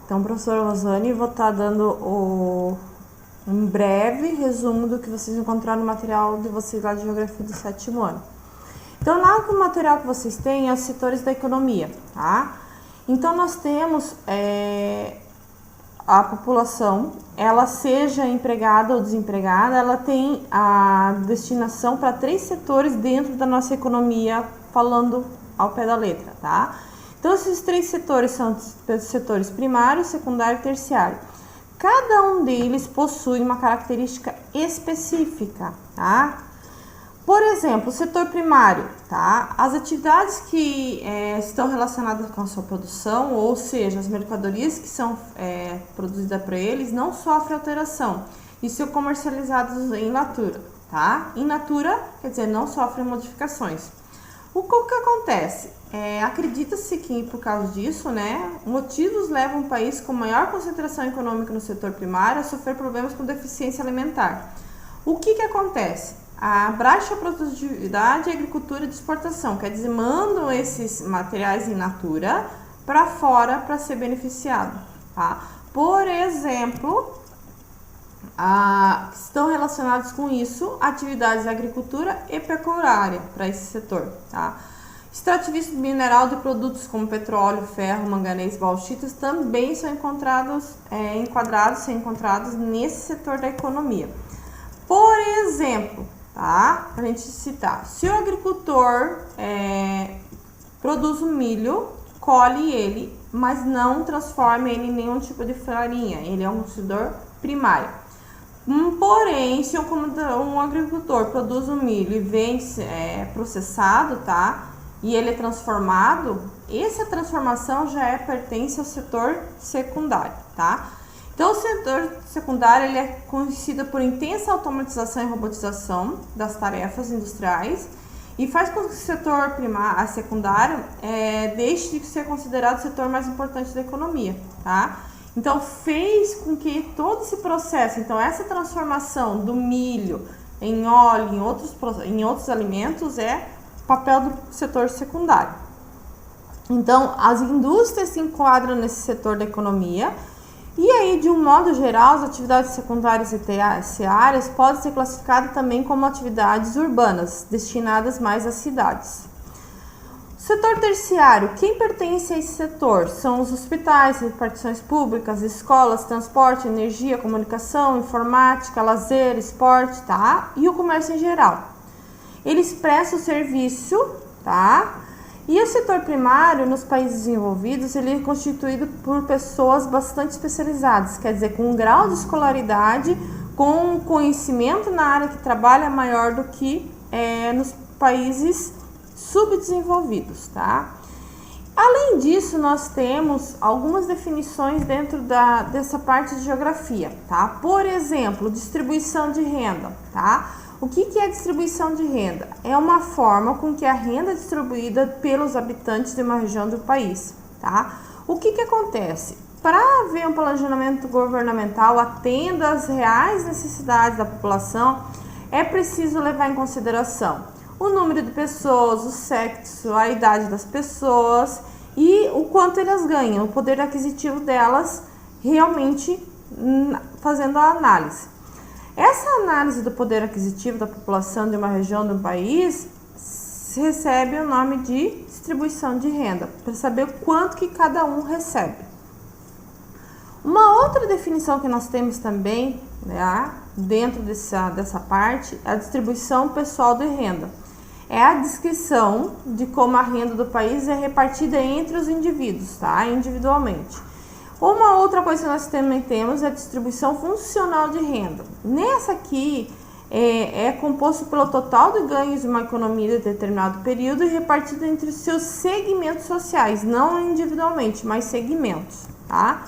Então, professora Rosane, vou estar dando um breve resumo do que vocês encontraram no material de vocês lá de Geografia do 7º ano. Então, lá no material que vocês têm é os setores da economia, tá? Então, nós temos a população, ela seja empregada ou desempregada, ela tem a destinação para 3 setores dentro da nossa economia, falando ao pé da letra, tá? Então, esses 3 setores são os setores primário, secundário e terciário. Cada um deles possui uma característica específica, tá? Por exemplo, o setor primário, tá? As atividades que estão relacionadas com a sua produção, ou seja, as mercadorias que são produzidas por eles, não sofrem alteração e são comercializadas in natura, tá? In natura quer dizer não sofrem modificações. O que acontece? Acredita-se que, por causa disso, motivos levam um país com maior concentração econômica no setor primário a sofrer problemas com deficiência alimentar. O que acontece? A baixa produtividade e agricultura de exportação, quer dizer, mandam esses materiais in natura para fora para ser beneficiado, tá? Por exemplo, estão relacionados com isso atividades de agricultura e pecuária para esse setor, tá? Extrativismo mineral de produtos como petróleo, ferro, manganês, bauxitas também são encontrados nesse setor da economia. Por exemplo, tá? Para a gente citar, se o agricultor produz o milho, colhe ele, mas não transforma ele em nenhum tipo de farinha, ele é um setor primário. Porém, se um agricultor produz o milho e vende processado, tá? E ele é transformado, essa transformação já pertence ao setor secundário, tá? Então, o setor secundário ele é conhecido por intensa automatização e robotização das tarefas industriais e faz com que o setor secundário deixe de ser considerado o setor mais importante da economia, tá? Então, fez com que todo esse processo, então essa transformação do milho em óleo, em outros alimentos papel do setor secundário. Então, as indústrias se enquadram nesse setor da economia. E aí, de um modo geral, as atividades secundárias e terciárias podem ser classificadas também como atividades urbanas, destinadas mais às cidades. Setor terciário, quem pertence a esse setor? São os hospitais, repartições públicas, escolas, transporte, energia, comunicação, informática, lazer, esporte, tá? E o comércio em geral. Eles prestam serviço, tá? E o setor primário, nos países desenvolvidos, ele é constituído por pessoas bastante especializadas, quer dizer, com um grau de escolaridade, com conhecimento na área que trabalha maior do que nos países subdesenvolvidos, tá? Além disso, nós temos algumas definições dentro dessa parte de geografia, tá? Por exemplo, distribuição de renda, tá? O que é distribuição de renda? É uma forma com que a renda é distribuída pelos habitantes de uma região do país, tá? O que acontece? Para haver um planejamento governamental atenda às reais necessidades da população, é preciso levar em consideração o número de pessoas, o sexo, a idade das pessoas e o quanto elas ganham, o poder aquisitivo delas, realmente fazendo a análise. Essa análise do poder aquisitivo da população de uma região do país recebe o nome de distribuição de renda, para saber quanto que cada um recebe. Uma outra definição que nós temos também, dentro dessa parte, é a distribuição pessoal de renda. É a descrição de como a renda do país é repartida entre os indivíduos, tá? Individualmente. Uma outra coisa que nós também temos é a distribuição funcional de renda. Nessa aqui é composto pelo total de ganhos de uma economia de determinado período e repartido entre os seus segmentos sociais, não individualmente, mas segmentos, tá?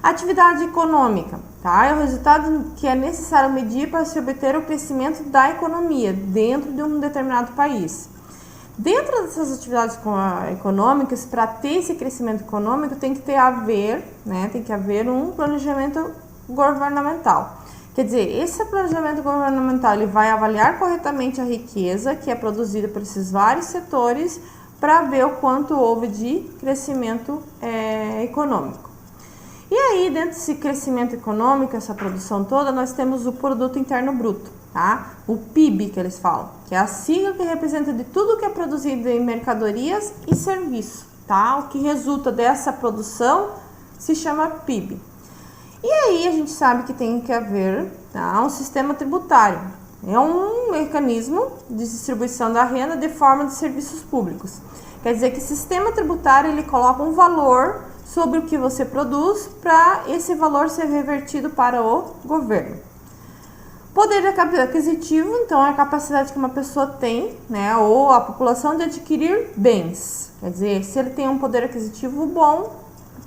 Atividade econômica, tá? É o resultado que é necessário medir para se obter o crescimento da economia dentro de um determinado país. Dentro dessas atividades econômicas, para ter esse crescimento econômico, tem que haver um planejamento governamental. Quer dizer, esse planejamento governamental ele vai avaliar corretamente a riqueza que é produzida por esses vários setores para ver o quanto houve de crescimento econômico. aí, dentro desse crescimento econômico, essa produção toda, nós temos o Produto Interno Bruto, tá? O PIB que eles falam, que é a sigla que representa de tudo que é produzido em mercadorias e serviços, tá? O que resulta dessa produção se chama PIB. E aí a gente sabe que tem que haver, tá, um sistema tributário. É um mecanismo de distribuição da renda de forma de serviços públicos. Quer dizer que o sistema tributário ele coloca um valor sobre o que você produz para esse valor ser revertido para o governo. Poder aquisitivo, então, é a capacidade que uma pessoa tem, né, ou a população de adquirir bens. Quer dizer, se ele tem um poder aquisitivo bom,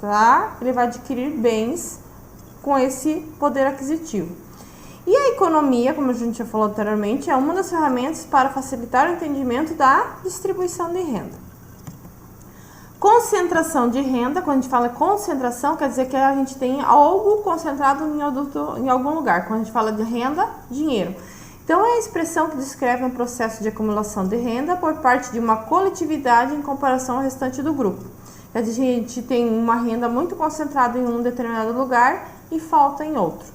tá, ele vai adquirir bens com esse poder aquisitivo. E a economia, como a gente já falou anteriormente, é uma das ferramentas para facilitar o entendimento da distribuição de renda. Concentração de renda, quando a gente fala concentração, quer dizer que a gente tem algo concentrado em algum lugar. Quando a gente fala de renda, dinheiro. Então, é a expressão que descreve um processo de acumulação de renda por parte de uma coletividade em comparação ao restante do grupo. A gente tem uma renda muito concentrada em um determinado lugar e falta em outro,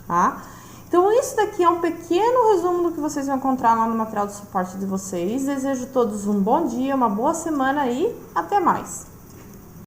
tá? Então, isso daqui é um pequeno resumo do que vocês vão encontrar lá no material de suporte de vocês. Desejo a todos um bom dia, uma boa semana e até mais!